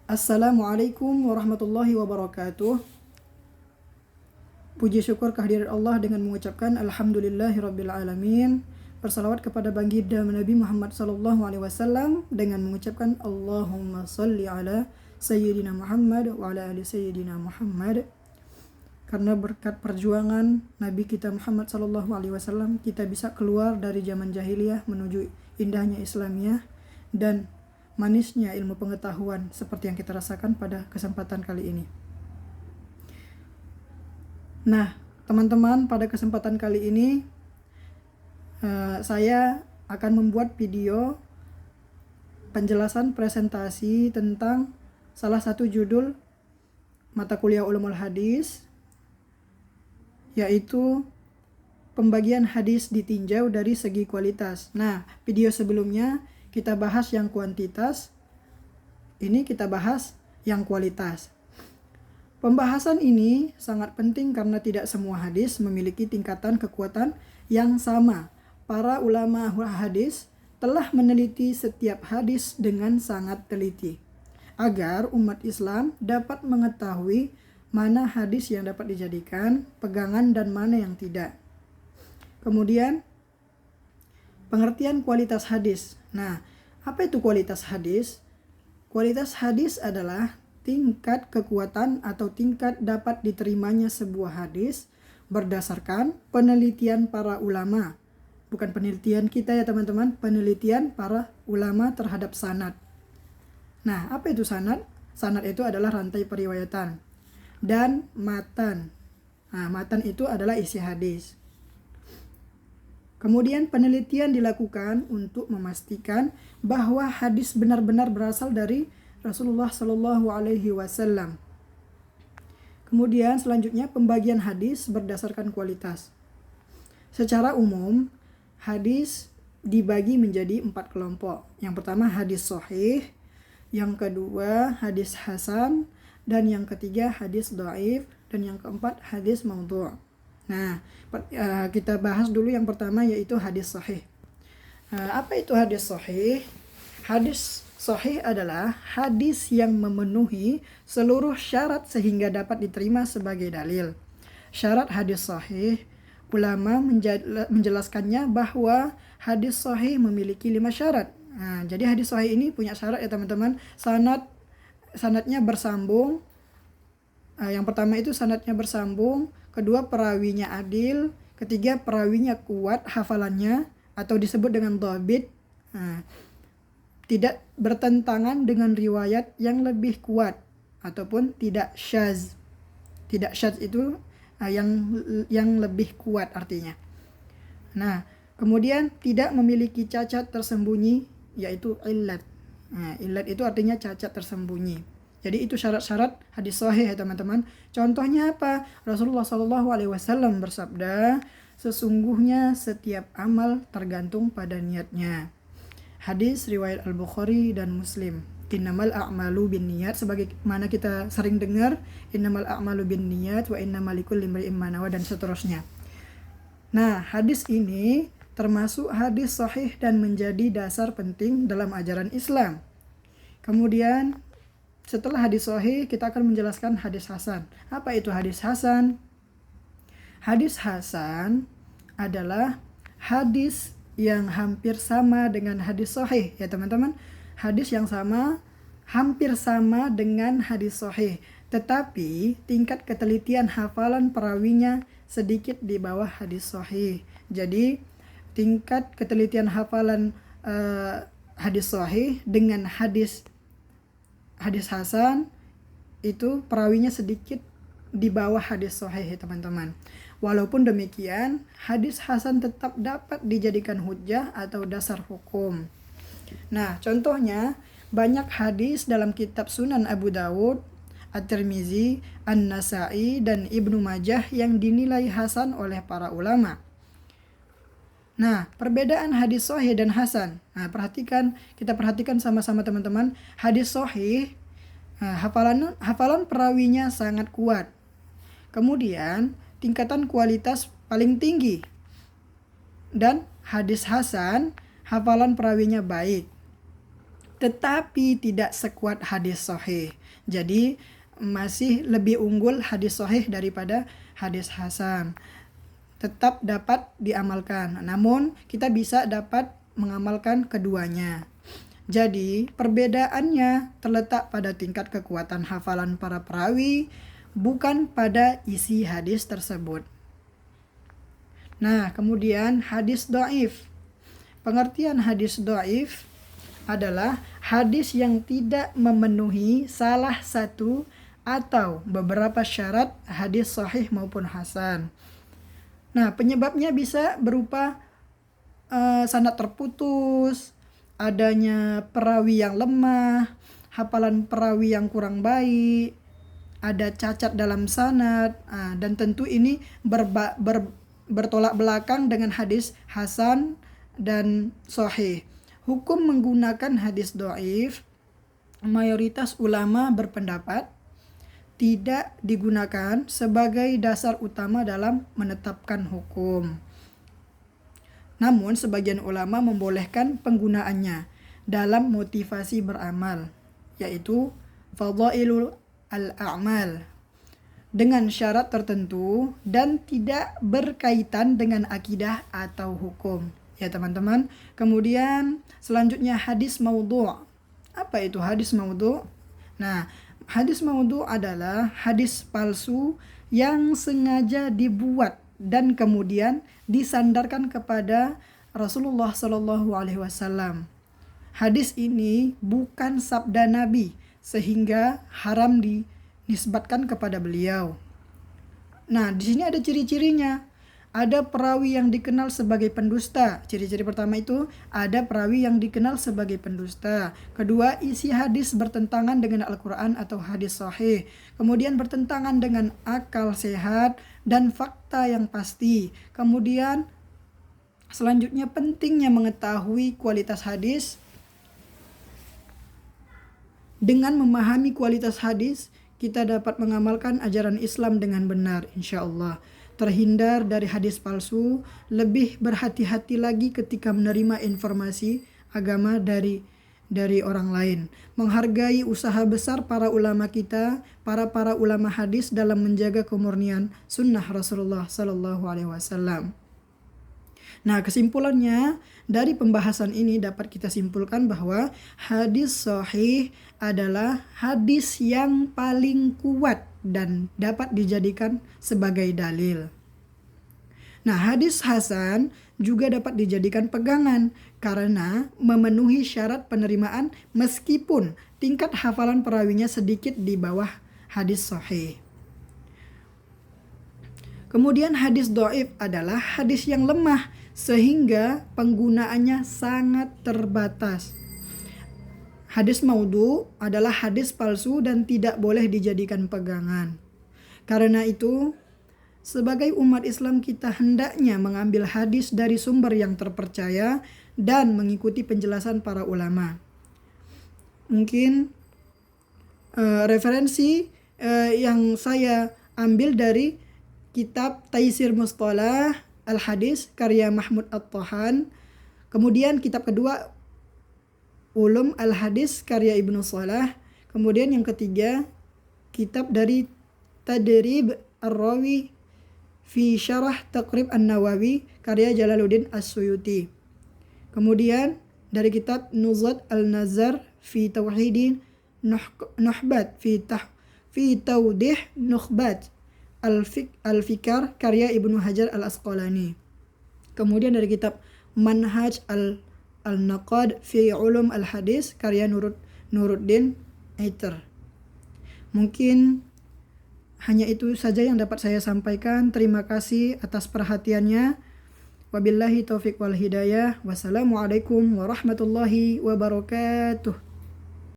Assalamualaikum warahmatullahi wabarakatuh. Puji syukur kehadirat Allah dengan mengucapkan Alhamdulillahirabbil alamin. Bersalawat kepada baginda Nabi Muhammad sallallahu alaihi wasallam dengan mengucapkan Allahumma shalli ala sayyidina Muhammad wa ala ali sayyidina Muhammad. Karena berkat perjuangan Nabi kita Muhammad sallallahu alaihi wasallam, kita bisa keluar dari zaman jahiliyah menuju indahnya Islamiyah dan manisnya ilmu pengetahuan seperti yang kita rasakan pada kesempatan kali ini. Nah, teman-teman, pada kesempatan kali ini saya akan membuat video penjelasan presentasi tentang salah satu judul mata kuliah Ulumul Hadis, yaitu pembagian hadis ditinjau dari segi kualitas. Nah, video sebelumnya kita bahas yang kuantitas, ini kita bahas yang kualitas. Pembahasan ini sangat penting karena tidak semua hadis memiliki tingkatan kekuatan yang sama. Para ulama hadis telah meneliti setiap hadis dengan sangat teliti, agar umat Islam dapat mengetahui mana hadis yang dapat dijadikan pegangan dan mana yang tidak. Kemudian, pengertian kualitas hadis. Nah, apa itu kualitas hadis? Kualitas hadis adalah tingkat kekuatan atau tingkat dapat diterimanya sebuah hadis berdasarkan penelitian para ulama. Bukan penelitian kita ya teman-teman, penelitian para ulama terhadap sanad. Nah, apa itu sanad? Sanad itu adalah rantai periwayatan. Dan matan. Nah, matan itu adalah isi hadis. Kemudian penelitian dilakukan untuk memastikan bahwa hadis benar-benar berasal dari Rasulullah Shallallahu Alaihi Wasallam. Kemudian selanjutnya pembagian hadis berdasarkan kualitas. Secara umum, hadis dibagi menjadi 4 kelompok. Yang pertama hadis sahih, yang kedua hadis hasan, dan yang ketiga hadis dhaif, dan yang keempat hadis maudhu'. Nah, kita bahas dulu yang pertama yaitu hadis sahih. Apa itu hadis sahih? Hadis sahih adalah hadis yang memenuhi seluruh syarat sehingga dapat diterima sebagai dalil. Syarat hadis sahih, ulama menjelaskannya bahwa hadis sahih memiliki 5 syarat. Nah, jadi hadis sahih ini punya syarat ya teman-teman. Sanadnya bersambung. Yang pertama itu sanadnya bersambung. Kedua, perawinya adil. Ketiga, perawinya kuat hafalannya atau disebut dengan dhabit. Tidak bertentangan dengan riwayat yang lebih kuat ataupun tidak syadz. Tidak syadz itu yang lebih kuat artinya. Nah, kemudian tidak memiliki cacat tersembunyi yaitu illat. Nah, illat itu artinya cacat tersembunyi. Jadi itu syarat-syarat hadis sahih ya teman-teman. Contohnya apa? Rasulullah Shallallahu Alaihi Wasallam bersabda, sesungguhnya setiap amal tergantung pada niatnya. Hadis riwayat Al-Bukhari dan Muslim. Innamal a'malu binniyat, sebagaimana kita sering dengar, innamal a'malu binniyat wa innamal likulli imri'in ma nawa, dan seterusnya. Nah, hadis ini termasuk hadis sahih dan menjadi dasar penting dalam ajaran Islam. Kemudian setelah hadis sahih, kita akan menjelaskan hadis hasan. Apa itu hadis hasan? Hadis hasan adalah hadis yang hampir sama dengan hadis sahih ya teman-teman. Hadis yang sama, hampir sama dengan hadis sahih, tetapi tingkat ketelitian hafalan perawinya sedikit di bawah hadis sahih. Jadi tingkat ketelitian hafalan hadis sahih dengan hadis hasan itu perawinya sedikit di bawah hadis sahih teman-teman. Walaupun demikian, hadis hasan tetap dapat dijadikan hujjah atau dasar hukum. Nah, contohnya banyak hadis dalam kitab Sunan Abu Dawud, At-Tirmizi, An-Nasa'i, dan Ibnu Majah yang dinilai hasan oleh para ulama. Nah, perbedaan hadis sahih dan hasan. Nah, kita perhatikan sama-sama teman-teman. Hadis sahih, hafalan perawinya sangat kuat. Kemudian, tingkatan kualitas paling tinggi. Dan hadis hasan, hafalan perawinya baik. tetapi tidak sekuat hadis sahih. Jadi masih lebih unggul hadis sahih daripada hadis hasan. Tetap dapat diamalkan. Namun kita bisa dapat mengamalkan keduanya. Jadi perbedaannya terletak pada tingkat kekuatan hafalan para perawi, bukan pada isi hadis tersebut. Nah, kemudian hadis dhaif. Pengertian hadis dhaif adalah hadis yang tidak memenuhi salah satu atau beberapa syarat hadis sahih maupun hasan. Nah, penyebabnya bisa berupa sanad terputus, adanya perawi yang lemah, hafalan perawi yang kurang baik, ada cacat dalam sanad, dan tentu ini bertolak belakang dengan hadis hasan dan sahih. Hukum menggunakan hadis dhaif, mayoritas ulama berpendapat tidak digunakan sebagai dasar utama dalam menetapkan hukum. Namun sebagian ulama membolehkan penggunaannya dalam motivasi beramal, yaitu fadhailul al-a'mal, dengan syarat tertentu dan tidak berkaitan dengan akidah atau hukum. Ya teman-teman. Kemudian selanjutnya hadis maudhu'. Apa itu hadis maudhu'? Nah, hadis maudhu' adalah hadis palsu yang sengaja dibuat dan kemudian disandarkan kepada Rasulullah Shallallahu Alaihi Wasallam. Hadis ini bukan sabda Nabi sehingga haram dinisbatkan kepada beliau. Nah, di sini ada ciri-cirinya. Ada perawi yang dikenal sebagai pendusta. Ciri-ciri pertama itu ada perawi yang dikenal sebagai pendusta. Kedua, isi hadis bertentangan dengan Al-Quran atau hadis sahih. Kemudian bertentangan dengan akal sehat dan fakta yang pasti. Kemudian selanjutnya pentingnya mengetahui kualitas hadis. Dengan memahami kualitas hadis, kita dapat mengamalkan ajaran Islam dengan benar, insya Allah. Terhindar dari hadis palsu, lebih berhati-hati lagi ketika menerima informasi agama dari orang lain. Menghargai usaha besar para ulama kita, para ulama hadis dalam menjaga kemurnian sunnah Rasulullah Sallallahu Alaihi Wasallam. Nah, kesimpulannya dari pembahasan ini dapat kita simpulkan bahwa hadis sahih adalah hadis yang paling kuat dan dapat dijadikan sebagai dalil. Nah, hadis hasan juga dapat dijadikan pegangan karena memenuhi syarat penerimaan meskipun tingkat hafalan perawinya sedikit di bawah hadis sahih. Kemudian hadis dhaif adalah hadis yang lemah sehingga penggunaannya sangat terbatas. Hadis maudhu adalah hadis palsu dan tidak boleh dijadikan pegangan. Karena itu, sebagai umat Islam kita hendaknya mengambil hadis dari sumber yang terpercaya dan mengikuti penjelasan para ulama. Mungkin referensi yang saya ambil dari kitab Taisir Mustalah Al-Hadis karya Mahmud At-Tahan. Kemudian kitab kedua Ulum Al-Hadis karya Ibnu Salah. Kemudian yang ketiga kitab dari Tadrib Ar-Rawi fi Syarah Taqrib An-Nawawi karya Jalaluddin As-Suyuti. Kemudian dari kitab Nuzhat Al-Nazar fi Tauhidin Nuhbat fi Tawdih Nukhbat Al-Fikar karya Ibnu Hajar Al-Asqalani. Kemudian dari kitab Manhaj Al-Naqad fi Ulum Al-Hadis karya Nuruddin Aiter. Mungkin hanya itu saja yang dapat saya sampaikan. Terima kasih atas perhatiannya. Wabillahi taufiq wal hidayah. Wassalamualaikum warahmatullahi wabarakatuh.